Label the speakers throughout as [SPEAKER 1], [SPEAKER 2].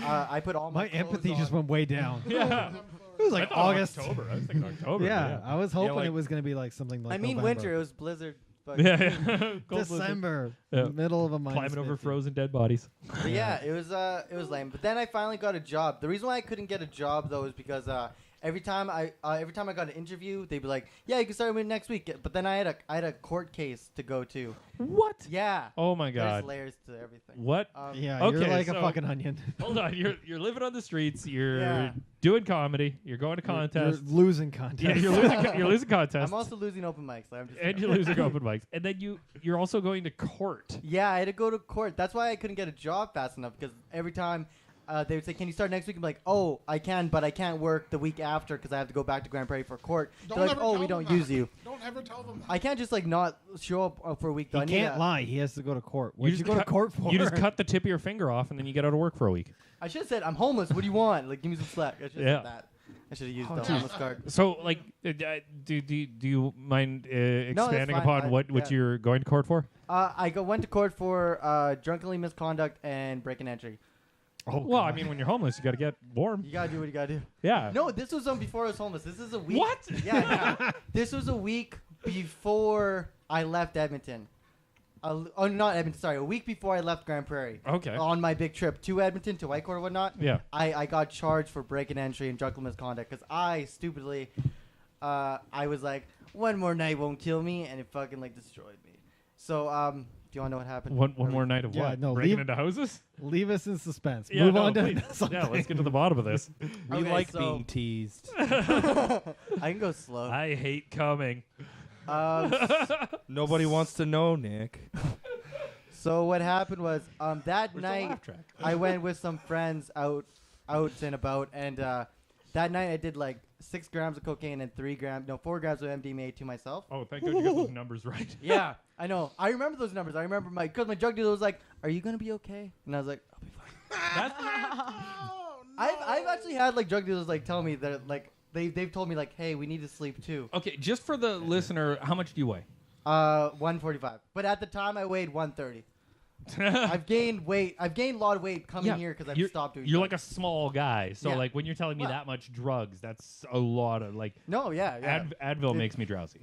[SPEAKER 1] I put all my
[SPEAKER 2] empathy
[SPEAKER 1] clothes
[SPEAKER 2] just
[SPEAKER 1] on.
[SPEAKER 2] went way down.
[SPEAKER 3] Yeah.
[SPEAKER 2] It was like August.
[SPEAKER 3] October. I was thinking October.
[SPEAKER 2] Yeah, I was hoping
[SPEAKER 3] like,
[SPEAKER 2] it was going to be like something like
[SPEAKER 1] I mean
[SPEAKER 2] November.
[SPEAKER 1] winter. It was blizzard.
[SPEAKER 3] Yeah. Cold
[SPEAKER 2] December,
[SPEAKER 3] Yeah.
[SPEAKER 2] middle of a month.
[SPEAKER 3] climbing over frozen dead bodies.
[SPEAKER 1] But yeah, it was lame. But then I finally got a job. The reason why I couldn't get a job though is because every time I got an interview, they'd be like, "Yeah, you can start with next week." But then I had a court case to go to.
[SPEAKER 3] What?
[SPEAKER 1] Yeah.
[SPEAKER 3] Oh my
[SPEAKER 1] There's
[SPEAKER 3] God.
[SPEAKER 1] layers to everything.
[SPEAKER 3] What?
[SPEAKER 2] Yeah,
[SPEAKER 3] Okay,
[SPEAKER 2] you're like
[SPEAKER 3] so-
[SPEAKER 2] a fucking onion.
[SPEAKER 3] Hold on. You're living on the streets. You're
[SPEAKER 1] Yeah.
[SPEAKER 3] doing comedy. You're going to contests.
[SPEAKER 2] You're losing contests.
[SPEAKER 3] Yeah, you're losing contests.
[SPEAKER 1] I'm also losing open mics. Like, I'm just
[SPEAKER 3] and you're losing open mics. And then you're also going to court.
[SPEAKER 1] Yeah, I had to go to court. That's why I couldn't get a job fast enough because every time they would say, "Can you start next week?" I'm like, "Oh, I can, but I can't work the week after because I have to go back to Grand Prairie for court."
[SPEAKER 4] Don't
[SPEAKER 1] They're like,
[SPEAKER 4] ever
[SPEAKER 1] "Oh,
[SPEAKER 4] tell
[SPEAKER 1] we
[SPEAKER 4] them
[SPEAKER 1] don't
[SPEAKER 4] that.
[SPEAKER 1] use you."
[SPEAKER 4] Don't ever tell them that.
[SPEAKER 1] I can't just like not show up for a week. Though.
[SPEAKER 2] He
[SPEAKER 1] I need
[SPEAKER 2] can't
[SPEAKER 1] a-
[SPEAKER 2] lie. He has to go to court. What did you
[SPEAKER 3] just
[SPEAKER 2] go to
[SPEAKER 3] cut-
[SPEAKER 2] court for?
[SPEAKER 3] You just cut the tip of your finger off, and then you get out of work for a week.
[SPEAKER 1] I should have said, "I'm homeless. What do you want? Like, give me some slack." I should have
[SPEAKER 3] Yeah.
[SPEAKER 1] said that. I should have used
[SPEAKER 2] Oh,
[SPEAKER 1] the
[SPEAKER 2] dude.
[SPEAKER 1] homeless card.
[SPEAKER 3] So, like, do you mind expanding
[SPEAKER 1] fine.
[SPEAKER 3] upon what
[SPEAKER 1] yeah.
[SPEAKER 3] you're going to court for?
[SPEAKER 1] Went to court for drunkenly misconduct and break and entry.
[SPEAKER 2] Oh,
[SPEAKER 3] Well, I
[SPEAKER 2] God.
[SPEAKER 3] mean, when you're homeless, you got to get warm.
[SPEAKER 1] You gotta do what you gotta do.
[SPEAKER 3] Yeah.
[SPEAKER 1] No, this was before I was homeless. This is a week.
[SPEAKER 3] What?
[SPEAKER 1] Yeah. This was a week before I left Edmonton. Not Edmonton. Sorry, a week before I left Grand Prairie.
[SPEAKER 3] Okay.
[SPEAKER 1] On my big trip to Edmonton, to Whitecourt or whatnot.
[SPEAKER 3] Yeah.
[SPEAKER 1] I got charged for break and entry and drunken misconduct because I stupidly, I was like, one more night won't kill me, and it fucking like destroyed me. So do you want to know what happened?
[SPEAKER 3] One more night of
[SPEAKER 2] Yeah,
[SPEAKER 3] what?
[SPEAKER 2] no,
[SPEAKER 3] Breaking
[SPEAKER 2] leave-
[SPEAKER 3] into houses?
[SPEAKER 2] Leave us in suspense.
[SPEAKER 3] Yeah,
[SPEAKER 2] Move
[SPEAKER 3] no,
[SPEAKER 2] on to
[SPEAKER 3] please.
[SPEAKER 2] something.
[SPEAKER 3] Yeah, let's get to the bottom of this.
[SPEAKER 5] We
[SPEAKER 1] Okay,
[SPEAKER 5] like
[SPEAKER 1] so-
[SPEAKER 5] being teased.
[SPEAKER 1] I can go slow.
[SPEAKER 3] I hate coming.
[SPEAKER 5] Nobody wants to know, Nick.
[SPEAKER 1] So what happened was that
[SPEAKER 3] Where's the
[SPEAKER 1] night
[SPEAKER 3] laugh track?
[SPEAKER 1] I went with some friends out and about, and that night I did like 6 grams of cocaine and 4 grams of MDMA to myself.
[SPEAKER 3] Oh, thank God you got those numbers right.
[SPEAKER 1] Yeah, I know. I remember those numbers. I remember because my drug dealer was like, "Are you gonna be okay?" And I was like, "I'll be fine."
[SPEAKER 3] That's
[SPEAKER 4] Oh, no.
[SPEAKER 1] I've actually had like drug dealers like tell me that like they've told me like, "Hey, we need to sleep too."
[SPEAKER 3] okay. Just for the listener, how much do you weigh?
[SPEAKER 1] 145. But at the time I weighed 130. I've gained weight. I've gained a lot of weight coming here because I've stopped doing.
[SPEAKER 3] You're
[SPEAKER 1] drugs.
[SPEAKER 3] like a small guy, so
[SPEAKER 1] Yeah.
[SPEAKER 3] like when you're telling me
[SPEAKER 1] Well-
[SPEAKER 3] that much drugs, that's a lot of like.
[SPEAKER 1] No, yeah.
[SPEAKER 3] Advil makes me drowsy.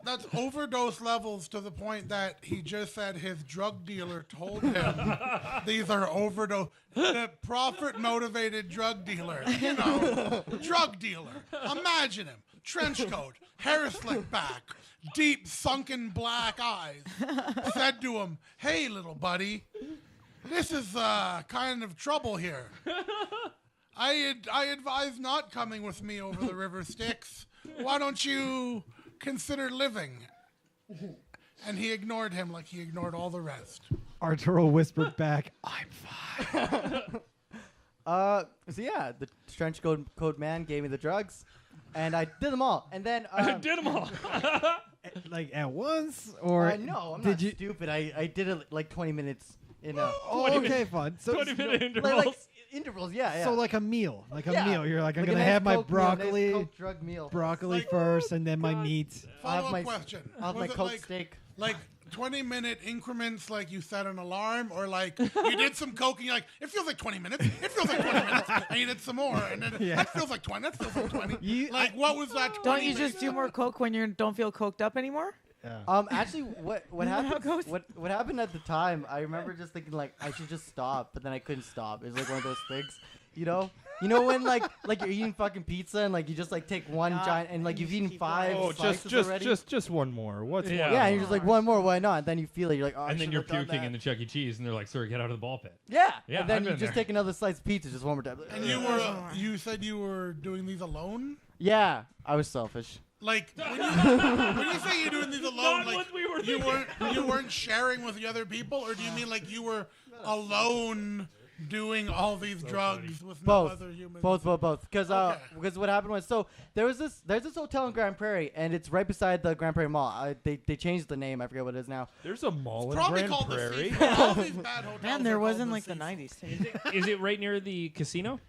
[SPEAKER 4] That's overdose levels to the point that he just said his drug dealer told him these are overdose. The profit motivated drug dealer, drug dealer. Imagine him, trench coat, hair slicked back, deep sunken black eyes. Said to him, "Hey, little buddy, this is kind of trouble here. I advise not coming with me over the river Styx. Why don't you consider living?" And he ignored him like he ignored all the rest.
[SPEAKER 2] Arturo whispered back, "I'm fine."
[SPEAKER 1] So yeah, the trench coat man gave me the drugs, and I did them all. And then
[SPEAKER 3] Did them all.
[SPEAKER 2] Like at once, or
[SPEAKER 1] no, I'm
[SPEAKER 2] did
[SPEAKER 1] not
[SPEAKER 2] you?
[SPEAKER 1] stupid. I did it like 20 minutes in a
[SPEAKER 2] Oh,
[SPEAKER 3] 20
[SPEAKER 2] okay, fun. So,
[SPEAKER 3] 20-minute intervals.
[SPEAKER 1] like intervals. Yeah.
[SPEAKER 2] so like a meal, like a
[SPEAKER 1] Yeah.
[SPEAKER 2] meal. You're like, I'm
[SPEAKER 1] Like a
[SPEAKER 2] gonna
[SPEAKER 1] nice
[SPEAKER 2] have my
[SPEAKER 1] Coke meal, nice
[SPEAKER 2] broccoli,
[SPEAKER 1] Coke drug meal.
[SPEAKER 2] broccoli first, and then my meat.
[SPEAKER 1] I'll have
[SPEAKER 4] Follow-up
[SPEAKER 1] my
[SPEAKER 4] question.
[SPEAKER 1] I'll have
[SPEAKER 4] Was
[SPEAKER 1] my
[SPEAKER 4] it
[SPEAKER 1] Coke
[SPEAKER 4] like,
[SPEAKER 1] steak.
[SPEAKER 4] like 20-minute increments, like you set an alarm, or like you did some coke and you're like, it feels like 20 minutes. It feels like 20 minutes. And you did some more, and then that feels like 20. That feels like 20. Like what was that? 20
[SPEAKER 6] Don't you
[SPEAKER 4] minutes?
[SPEAKER 6] just do more coke when you don't feel coked up anymore?
[SPEAKER 2] Yeah.
[SPEAKER 1] Actually, what
[SPEAKER 6] Isn't that how it
[SPEAKER 1] happened?
[SPEAKER 6] goes?
[SPEAKER 1] What happened at the time? I remember just thinking like I should just stop, but then I couldn't stop. It was like one of those things, you know when like you're eating fucking pizza and like you just like take one
[SPEAKER 6] Yeah,
[SPEAKER 1] giant and like
[SPEAKER 6] and
[SPEAKER 1] you've
[SPEAKER 6] you
[SPEAKER 1] eaten
[SPEAKER 6] keep
[SPEAKER 1] 5
[SPEAKER 5] Oh,
[SPEAKER 1] slices already.
[SPEAKER 5] just one more. What's
[SPEAKER 3] Yeah.
[SPEAKER 5] one
[SPEAKER 1] Yeah,
[SPEAKER 5] more?
[SPEAKER 1] and you're just like one more, why not? And then you feel it. You're like, oh, I
[SPEAKER 3] And then
[SPEAKER 1] shouldn't
[SPEAKER 3] you're
[SPEAKER 1] have done
[SPEAKER 3] puking
[SPEAKER 1] that.
[SPEAKER 3] in the Chuck E. Cheese, and they're like, "Sir, get out of the ball pit."
[SPEAKER 1] Yeah,
[SPEAKER 3] Yeah,
[SPEAKER 1] and then
[SPEAKER 3] I've
[SPEAKER 1] you
[SPEAKER 3] been
[SPEAKER 1] just
[SPEAKER 3] there.
[SPEAKER 1] take another slice of pizza just one more time.
[SPEAKER 4] And you said you were doing these alone?
[SPEAKER 1] Yeah, I was selfish.
[SPEAKER 4] Like when you say you're doing these alone,
[SPEAKER 3] Not
[SPEAKER 4] like
[SPEAKER 3] what we were
[SPEAKER 4] you
[SPEAKER 3] thinking.
[SPEAKER 4] weren't sharing with the other people, or do you mean like you were alone doing all these drugs with no
[SPEAKER 1] Both,
[SPEAKER 4] other humans?
[SPEAKER 1] both. Because
[SPEAKER 4] Okay.
[SPEAKER 1] what happened was, so there's this hotel in Grand Prairie, and it's right beside the Grand Prairie Mall. They changed the name. I forget what it is now.
[SPEAKER 5] There's a mall in
[SPEAKER 4] Probably
[SPEAKER 5] Grand
[SPEAKER 4] called
[SPEAKER 5] Prairie.
[SPEAKER 4] the Seafood. All these bad hotels
[SPEAKER 6] Man,
[SPEAKER 4] are
[SPEAKER 6] there
[SPEAKER 4] called
[SPEAKER 6] was in like the
[SPEAKER 4] Seafood.
[SPEAKER 6] 90s too.
[SPEAKER 3] Is it right near the casino?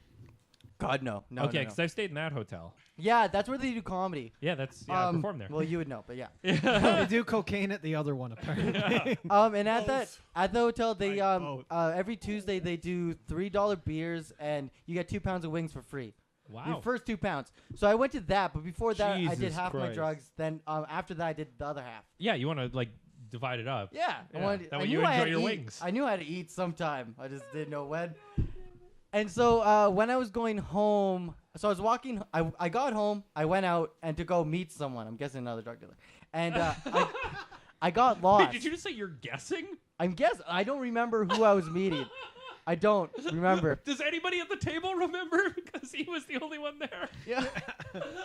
[SPEAKER 1] God, no. No,
[SPEAKER 3] Okay,
[SPEAKER 1] no,
[SPEAKER 3] because I've stayed in that hotel.
[SPEAKER 1] Yeah, that's where they do comedy.
[SPEAKER 3] Yeah, I performed there.
[SPEAKER 1] Well, you would know, but yeah.
[SPEAKER 2] They do cocaine at the other one, apparently.
[SPEAKER 1] And at
[SPEAKER 4] Both.
[SPEAKER 1] the hotel, they
[SPEAKER 2] Both.
[SPEAKER 1] every Tuesday they do $3 beers, and you get 2 pounds of wings for free. Your
[SPEAKER 3] Wow.
[SPEAKER 1] first 2 pounds. So I went to that, but before that, I did
[SPEAKER 5] Jesus
[SPEAKER 1] half my
[SPEAKER 5] Christ.
[SPEAKER 1] drugs. Then after that, I did the other half.
[SPEAKER 3] Yeah, you want to like divide it up.
[SPEAKER 1] Yeah,
[SPEAKER 3] Yeah, that
[SPEAKER 1] I
[SPEAKER 3] way
[SPEAKER 1] knew
[SPEAKER 3] you
[SPEAKER 1] I had
[SPEAKER 3] enjoy
[SPEAKER 1] to
[SPEAKER 3] your
[SPEAKER 1] eat.
[SPEAKER 3] wings.
[SPEAKER 1] I knew how to eat sometime. I just didn't know when. And so when I was going home, so I was walking. I got home. I went out and to go meet someone. I'm guessing another drug dealer. And I got lost.
[SPEAKER 3] Wait, did you just say you're guessing?
[SPEAKER 1] I'm guessing. I don't remember who I was meeting. I don't remember.
[SPEAKER 3] Does anybody at the table remember? Because he was the only one there.
[SPEAKER 1] Yeah.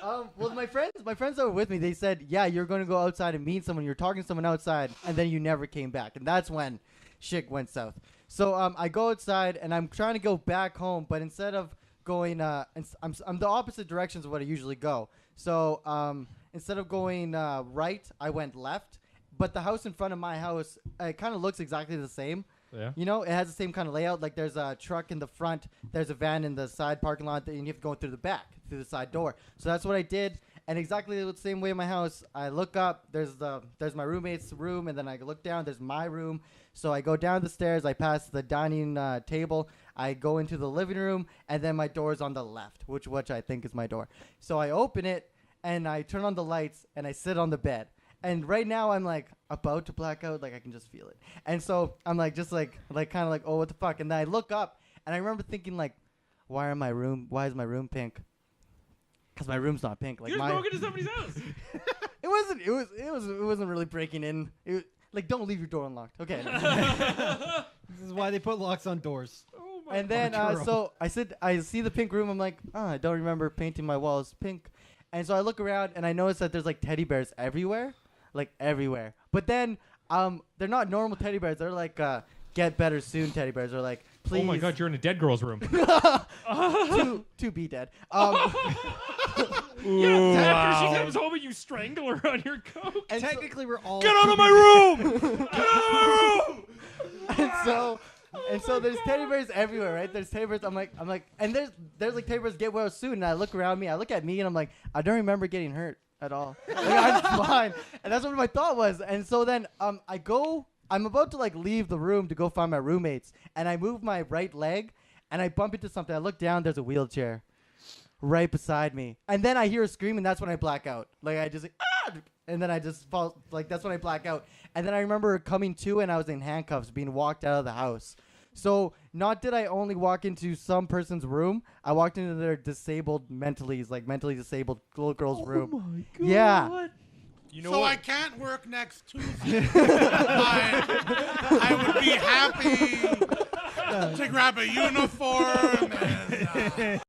[SPEAKER 1] Well, my friends that were with me, they said, yeah, you're going to go outside and meet someone. You're talking to someone outside, and then you never came back. And that's when shit went south. So I go outside, and I'm trying to go back home, but instead of going, I'm the opposite directions of what I usually go. So instead of going right, I went left. But the house in front of my house, it kind of looks exactly the same.
[SPEAKER 3] Yeah.
[SPEAKER 1] You know, it has the same kind of layout. Like there's a truck in the front, there's a van in the side parking lot, and you have to go through the back, through the side door. So that's what I did. And exactly the same way in my house, I look up, there's my roommate's room, and then I look down, there's my room. So I go down the stairs, I pass the dining table, I go into the living room, and then my door's on the left, which I think is my door. So I open it, and I turn on the lights, and I sit on the bed. And right now I'm like about to black out, like I can just feel it. And so I'm like just like kind of like, oh, what the fuck? And then I look up and I remember thinking like, why is my room pink? Because my room's not pink. Like
[SPEAKER 3] You just broke into somebody's house.
[SPEAKER 1] it wasn't really breaking in. Like don't leave your door unlocked. Okay.
[SPEAKER 2] This is why they put locks on doors.
[SPEAKER 3] Oh my.
[SPEAKER 1] And then
[SPEAKER 2] Arturo.
[SPEAKER 1] so I see the pink room. I'm like, I don't remember painting my walls pink. And so I look around and I notice that there's like teddy bears everywhere. Like everywhere. But then they're not normal teddy bears. They're like get better soon teddy bears. They're like, please.
[SPEAKER 3] Oh my God, you're in a dead girl's room.
[SPEAKER 1] to be dead.
[SPEAKER 3] Yeah, after she comes home and you strangle her on your coke.
[SPEAKER 1] And
[SPEAKER 2] Technically, we're all.
[SPEAKER 3] Get out of my room! Get out of my room!
[SPEAKER 1] and so there's teddy bears everywhere, right? There's teddy bears. I'm like, and there's like teddy bears get well soon. And I look around me, I look at me, and I'm like, I don't remember getting hurt at all. Like, I'm fine. And that's what my thought was. And so then I'm about to like leave the room to go find my roommates, and I move my right leg, and I bump into something. I look down, there's a wheelchair right beside me, and then I hear a scream, and that's when I black out. Like I just like, ah! And then I just fall. Like that's when I black out. And then I remember coming to, and I was in handcuffs, being walked out of the house. So not did I only walk into some person's room, I walked into their mentally disabled little girl's room.
[SPEAKER 2] Oh my God.
[SPEAKER 1] Yeah.
[SPEAKER 3] You know
[SPEAKER 4] So
[SPEAKER 3] what?
[SPEAKER 4] I can't work next Tuesday. I would be happy to grab a uniform and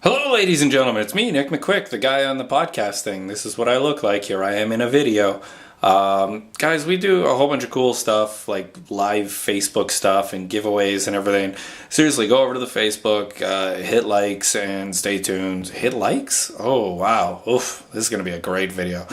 [SPEAKER 7] Hello, ladies and gentlemen. It's me, Nick McQuik, the guy on the podcast thing. This is what I look like. Here I am in a video. Guys, we do a whole bunch of cool stuff, like live Facebook stuff and giveaways and everything. Seriously, go over to the Facebook, hit likes, and stay tuned. Hit likes? Oh, wow. Oof, this is going to be a great video.